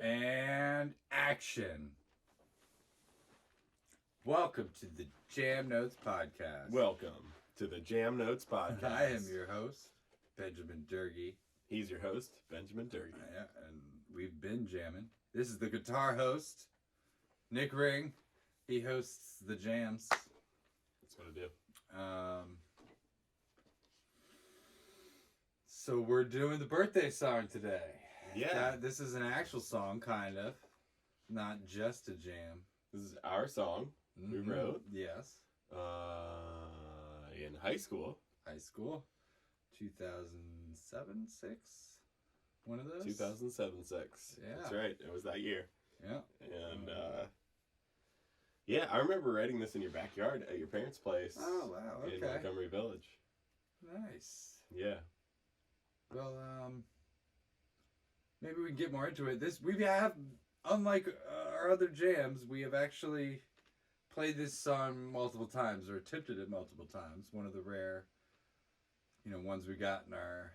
And action. Welcome to the Jam Notes Podcast. Welcome to the Jam Notes Podcast. I am your host, Benjamin Durkee. He's your host, Benjamin Durkee. Yeah, and we've been jamming. This is the guitar host, Nick Ring. He hosts the jams. That's what I do. So we're doing the birthday song today. Yeah. This is an actual song, kind of. Not just a jam. This is our song we wrote. Yes. In high school. 2007, 6? One of those? 2007, 6. Yeah. That's right. It was that year. Yeah. And, yeah, I remember writing this in your backyard at your parents' place. Oh, wow. Okay. In Montgomery Village. Nice. Yeah. Well, maybe we can get more into it. We have, unlike our other jams, we have actually played this song multiple times, or attempted it multiple times. One of the rare, ones we got in our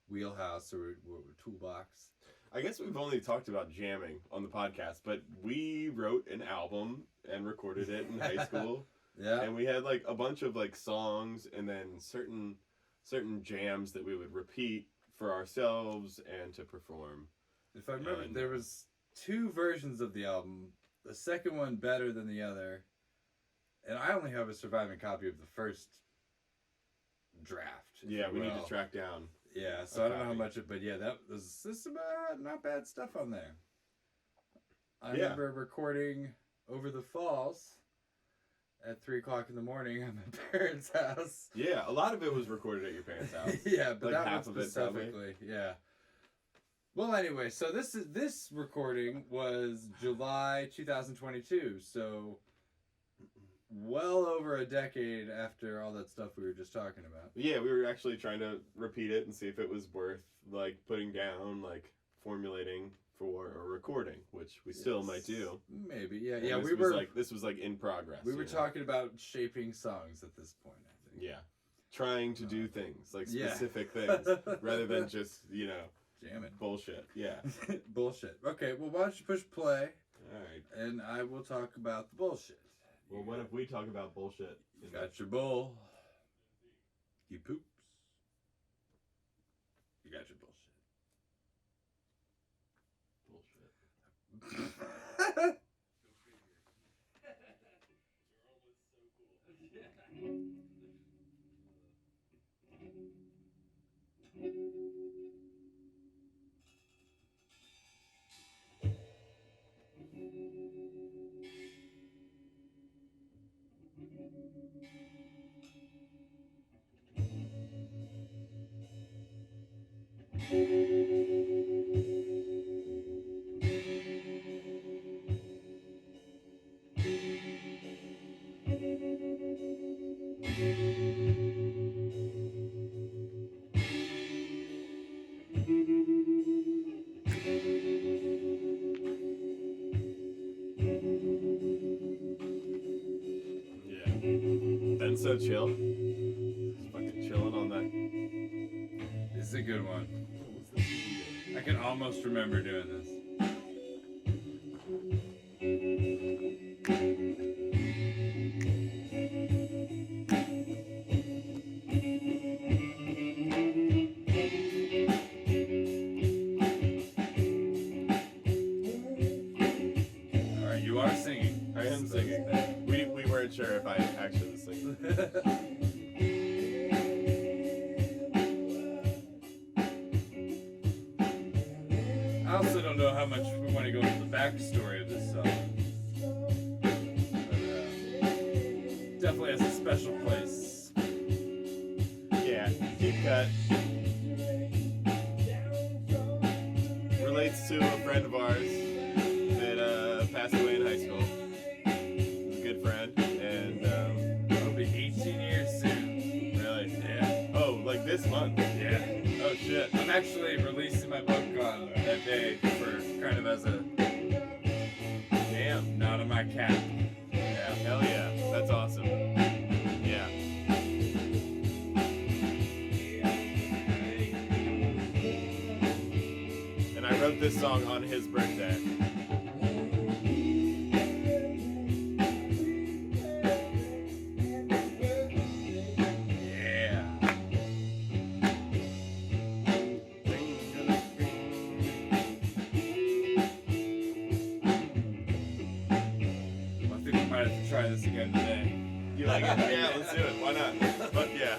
wheelhouse or toolbox. I guess we've only talked about jamming on the podcast, but we wrote an album and recorded it in high school. Yeah. And we had like a bunch of like songs and then certain jams that we would repeat for ourselves and to perform. If I remember, there was 2 versions of the album. The second one better than the other. And I only have a surviving copy of the first draft. Yeah, we need to track down. Yeah, so I don't know how much but yeah, there's some not bad stuff on there. I remember recording Over the Falls at 3:00 in the morning at my parents' house. Yeah, a lot of it was recorded at your parents' house. Yeah, but like that half one of it specifically, yeah. Well, anyway, so this recording was July 2022, so well over a decade after all that stuff we were just talking about. Yeah, we were actually trying to repeat it and see if it was worth like putting down, like formulating for a recording, which we still might do. Maybe, yeah. And yeah, this was like in progress. We were talking about shaping songs at this point, I think. Yeah. Trying to do things, like specific things, rather than just, jamming. Bullshit. Yeah. Bullshit. Okay, well, why don't you push play? All right. And I will talk about the bullshit. Well, what if we talk about bullshit? You got your bull. You poops. You got your bullshit. Bullshit. Ben's so chill. Just fucking chilling on that. This is a good one. I can almost remember doing this. Alright, you are singing. I am singing. We weren't sure if I actually was singing. I also don't know how much we want to go into the backstory of this song. But, definitely has a special place. Yeah, deep cut. Relates to a friend of ours that passed away in high school. A good friend, and It'll be 18 years soon. really, Yeah. oh, like this month. Yeah. Oh shit. I'm actually releasing my book on that day for kind of as a nod on my cap. Yeah, hell yeah, that's awesome. Yeah. And I wrote this song on his birthday. Yeah. I think we might have to try this again today. You like it? Yeah, let's do it. Why not? Fuck yeah.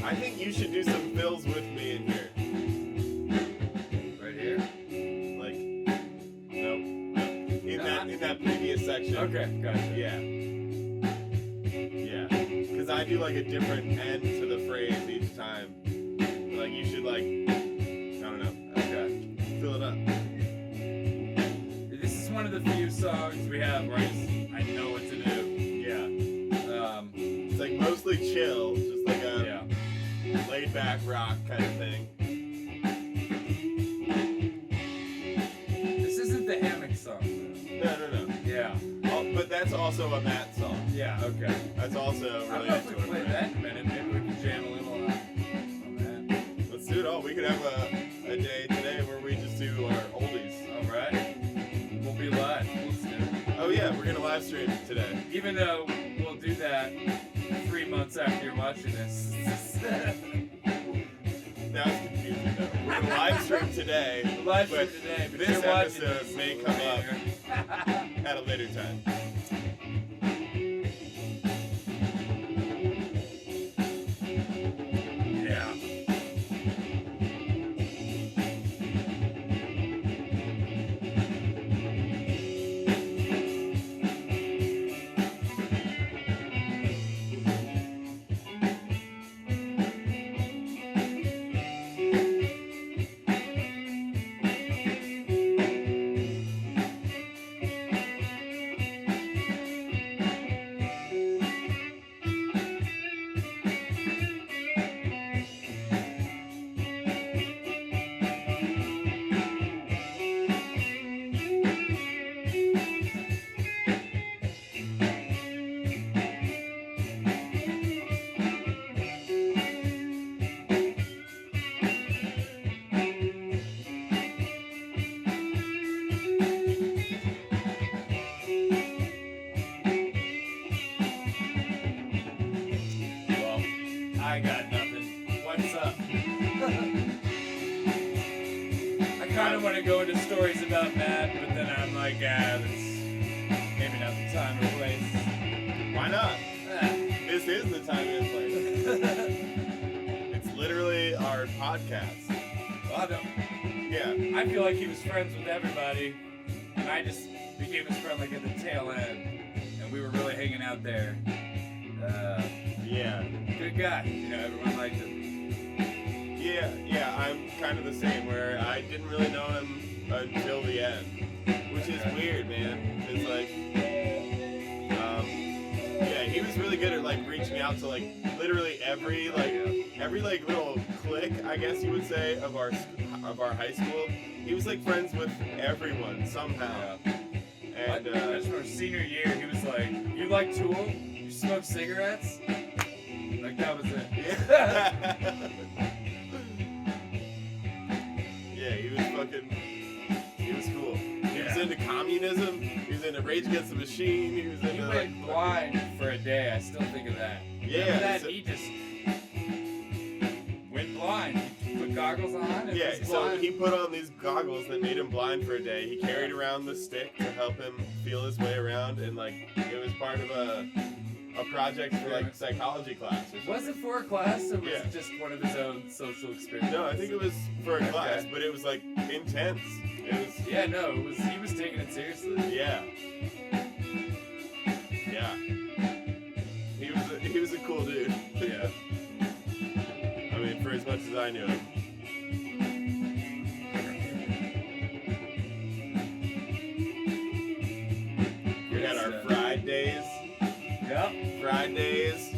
I think you should do some fills with me in here. Right here? Like, nope. In that previous section. Okay, gotcha. Yeah. Yeah. Because I do like a different end to the phrase each time. Like, you should like, I don't know. Okay. Fill it up. This is one of the few songs we have where I know what to do. Yeah. It's like mostly chill, just like a laid back rock kind of thing. This isn't the hammock song, though. No. Yeah. But that's also a Matt song. Yeah, okay. That's also I don't related know if to we it. play Right? that in a minute. Maybe we can jam a little on that. Let's do it all. We could have a day today where we just do our oldies. All right. We'll be live. Let's do it. Oh yeah, we're gonna live stream today. Even though we'll do that 3 months after you're watching this. Now it's confusing though. We're gonna live stream today. Live stream but today, but this you're watching episode this may come later. up at a later time. Yeah. Well, I got nothing. What's up? I kind of want to go into stories about Matt, but then I'm like, that's maybe not the time or place. Why not? Ah. This is the time and place. It's literally our podcast. Well, I don't. Yeah. I feel like he was friends with everybody, and I just became his friend like at the tail end, and we were really hanging out there. Yeah. Good guy, everyone liked him. Yeah, I'm kind of the same where I didn't really know him until the end. which is weird, man. It's like, yeah, he was really good at like reaching out to like literally every little clique, I guess you would say, of our high school. He was like friends with everyone somehow. Yeah. And I just remember senior year, he was like, "You like Tool? You smoke cigarettes?" Like that was it. yeah, yeah, he was cool. He was into communism. He was into Rage Against the Machine. He was He into went like blind for a day. I still think of that. Yeah, Remember that? so- He just went blind. He put goggles on and Yeah, was so blind. he put on these goggles that made him blind for a day. He carried around the stick to help him feel his way around, and like it was part of a project for like psychology class or something. Was it for a class or was Yeah. it just one of his own social experiments? No, I think it was for a Okay. class, but it was like intense. It was Yeah, no, he was taking it seriously. yeah. Yeah. He was a cool dude. Yeah. I mean, for as much as I knew him. We had our Fridays. Yep. Fridays.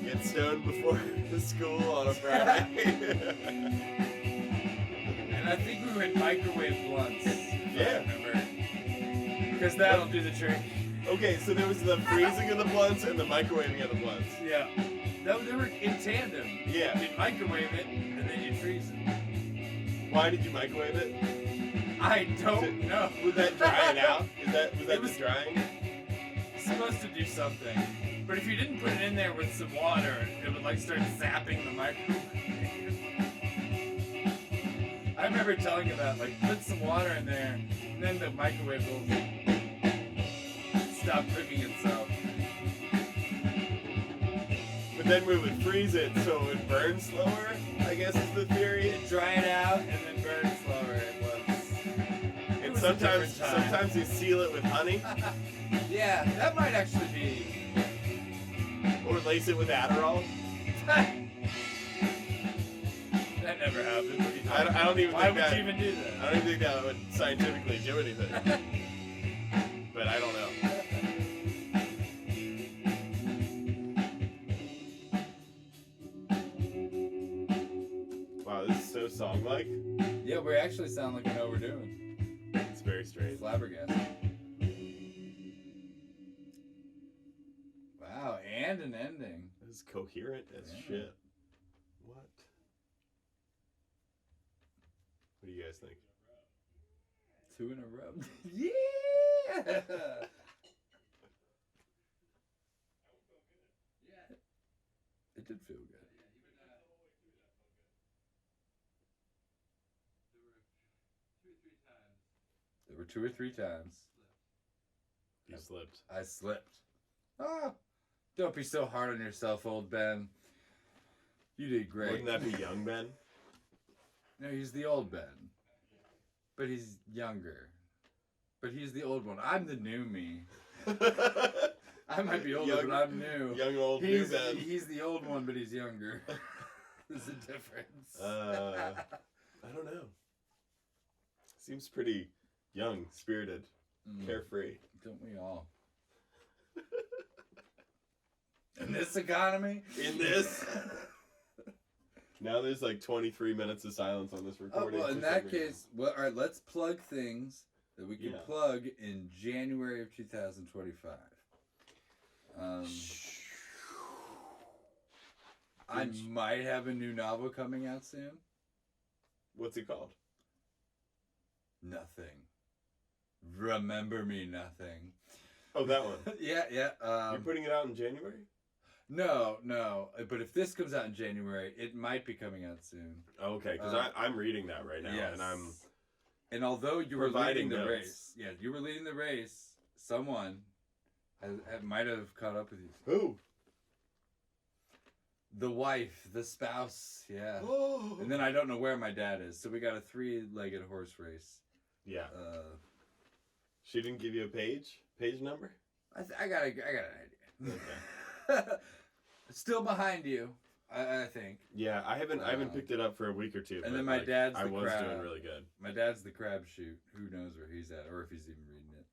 Get stoned before school on a Friday. And I think we went microwave blunts. If Yeah. I remember. Because that'll do the trick. Okay, so there was the freezing of the blunts and the microwaving of the blunts. Yeah. They were in tandem. Yeah. You'd microwave it and then you'd freeze it. Why did you microwave it? I don't know. Was that drying out? Was that It was- just drying? It's supposed to do something. But if you didn't put it in there with some water, it would like start zapping the microwave. I remember telling you that, like, put some water in there, and then the microwave will stop cooking itself. But then we would freeze it so it would burn slower, I guess is the theory. It'd dry it out and then burn slower. It And was a different time. sometimes you seal it with honey Yeah, that might actually be. or lace it with Adderall. That never happened. What are you talking I don't even Why think would that. you even do that? I don't even think that would scientifically do anything. But I don't know. Wow, this is so song-like. Yeah, we actually sound like we know what we're doing. It's very strange. Flabbergasted. Wow, and an ending. This is coherent as Yeah. shit. What? What do you guys think? 2 in a row. Yeah! It did feel good. There were 2 or 3 times. You slipped. I slipped. Ah! Don't be so hard on yourself, old Ben. You did great. Wouldn't that be young Ben? No, he's the old Ben. But he's younger. But he's the old one. I'm the new me. I might be older, Young- but I'm new. Young old new He's, Ben. he's the old one, but he's younger. There's a difference. I don't know. Seems pretty young, spirited, carefree. Don't we all? In this economy? In this? Now there's like 23 minutes of silence on this Oh, recording. well, in for that some reason. case, well, all right, let's plug things that we can Yeah. plug in January of 2025. I might have a new novel coming out soon. What's it called? Nothing. Remember Me Nothing. Oh, that one. Yeah. You're putting it out in January? No. But if this comes out in January, it might be coming out soon. Oh, okay, because I'm reading that right now, Yes. and And although you were leading Providing the notes. race, yeah, you were leading the race. Someone might have caught up with you. Who? The wife, the spouse, yeah. Oh. And then I don't know where my dad is, so we got a 3-legged horse race. Yeah. She didn't give you a page number? I got an idea. Okay. Still behind you. I think. Yeah, I haven't picked it up for a week or two. And then my dad's the I was crab. doing really good. My dad's the crab shoot. Who knows where he's at, or if he's even reading it.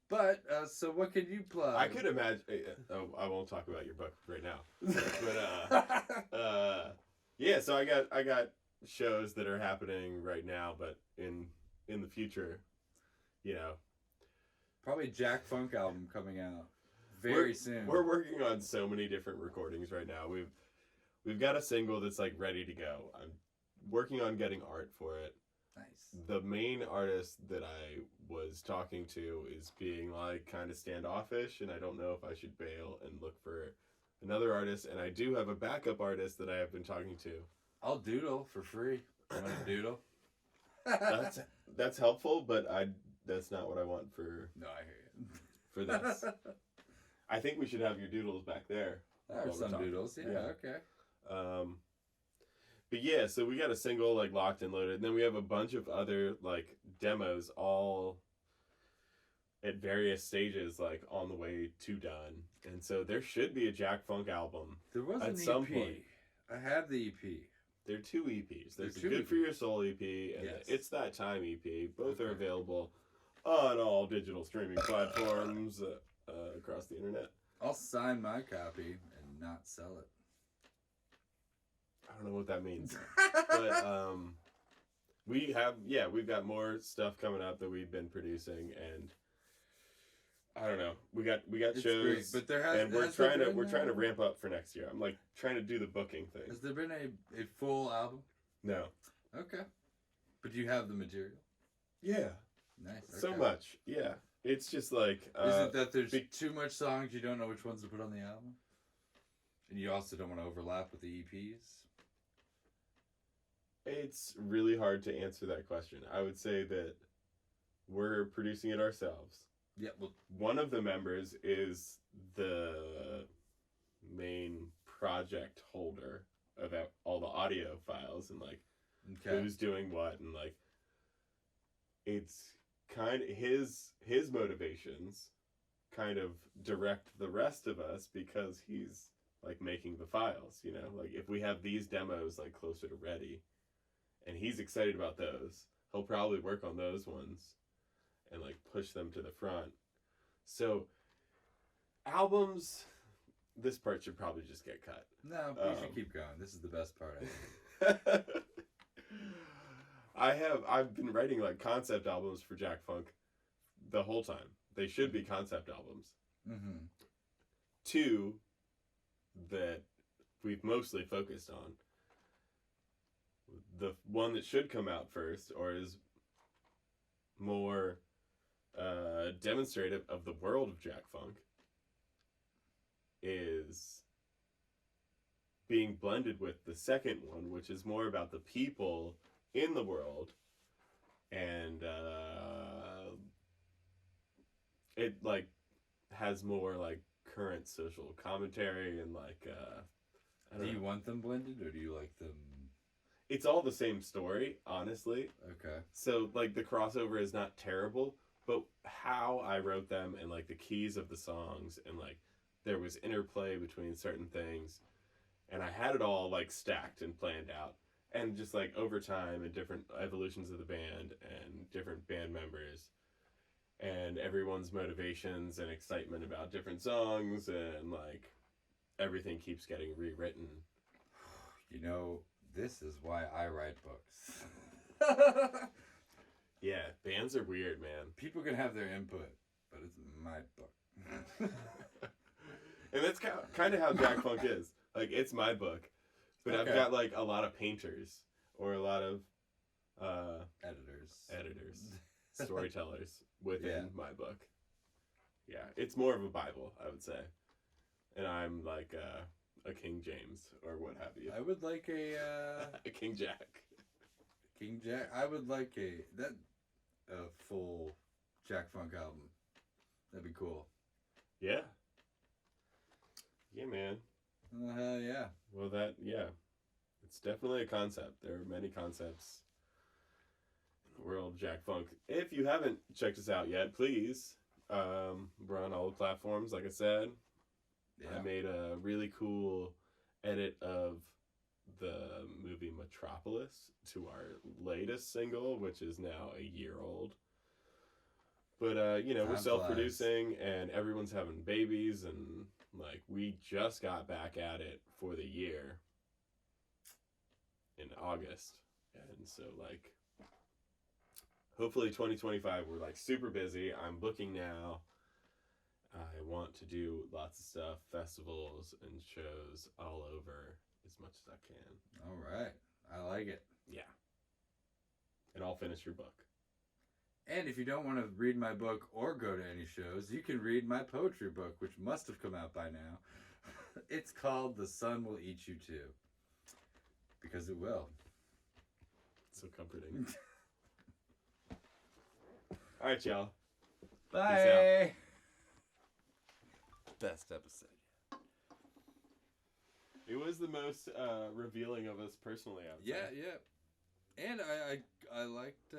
But so what could you plug? I could imagine. I won't talk about your book right now. But yeah. So I got shows that are happening right now, but in the future, you know, probably Jack Funk album coming out very soon. We're working on so many different recordings right now. We've got a single that's like ready to go. I'm working on getting art for it. Nice. The main artist that I was talking to is being like kind of standoffish, and I don't know if I should bail and look for another artist. And I do have a backup artist that I have been talking to. I'll doodle for free. You want to doodle? That's helpful, but that's not what I want for. No, I hear you. For this, I think we should have your doodles back there. There are some doodles. Yeah. Okay. But yeah, so we got a single like locked and loaded, and then we have a bunch of other like demos all at various stages, like on the way to done. And so there should be a Jack Funk album. There was at an some EP. point. I have the EP. There are 2 EPs. There's a two Good EPs. For Your Soul EP and Yes. It's That Time EP. Both are Okay. available on all digital streaming platforms across the internet. I'll sign my copy and not sell it. I don't know what that means. But we've got more stuff coming up that we've been producing, and I don't know. We got It's shows, great, but we're trying to ramp up for next year. I'm like trying to do the booking thing. Has there been a full album? No. Okay. But you have the material? Yeah. Nice. So okay. much. Yeah. It's just like Is it that there's too much songs you don't know which ones to put on the album? And you also don't want to overlap with the EPs? It's really hard to answer that question. I would say that we're producing it ourselves. Yeah, well, One of the members is the main project holder of all the audio files and like okay. who's doing what, and like it's kind of his motivations kind of direct the rest of us, because he's like making the files, you know, like if we have these demos like closer to ready and he's excited about those, he'll probably work on those ones and like push them to the front. So albums, this part should probably just get cut. No, we should keep going. This is the best part, I think. I've been writing like concept albums for Jack Funk the whole time. They should be concept albums. Mm-hmm. 2 that we've mostly focused on. The one that should come out first, or is more demonstrative of the world of Jack Funk, is being blended with the second one, which is more about the people in the world, and it like has more like current social commentary and like I don't Do you know. want them blended, or do you like them? It's all the same story, honestly. Okay. So like the crossover is not terrible, but how I wrote them and like the keys of the songs, and like there was interplay between certain things, and I had it all like stacked and planned out, and just like over time and different evolutions of the band and different band members and everyone's motivations and excitement about different songs, and like everything keeps getting rewritten. You know, this is why I write books. Yeah, bands are weird, man. People can have their input, but it's my book. And that's kind of how Jack Funk is. Like, it's my book, but Okay. I've got like a lot of painters or a lot of Editors. storytellers within Yeah. my book. Yeah, it's more of a Bible, I would say. And I'm like a King James or what have you. I would like a A King Jack. King Jack. I would like a full Jack Funk album. That'd be cool. Yeah. Yeah, man. Yeah. Well, it's definitely a concept. There are many concepts in the world of Jack Funk. If you haven't checked us out yet, please. We're on all the platforms, like I said. I made a really cool edit of the movie Metropolis to our latest single, which is now a year old. But, we're Time self-producing, and everyone's having babies, and, like, we just got back at it for the year in August. And so, like, hopefully 2025, we're, like, super busy. I'm booking now. I want to do lots of stuff, festivals and shows all over as much as I can. All right. I like it. Yeah. And I'll finish your book. And if you don't want to read my book or go to any shows, you can read my poetry book, which must have come out by now. It's called The Sun Will Eat You Too. Because it will. So comforting. All right, y'all. Bye. Best episode. It was the most revealing of us personally, I would say. Yeah. And I liked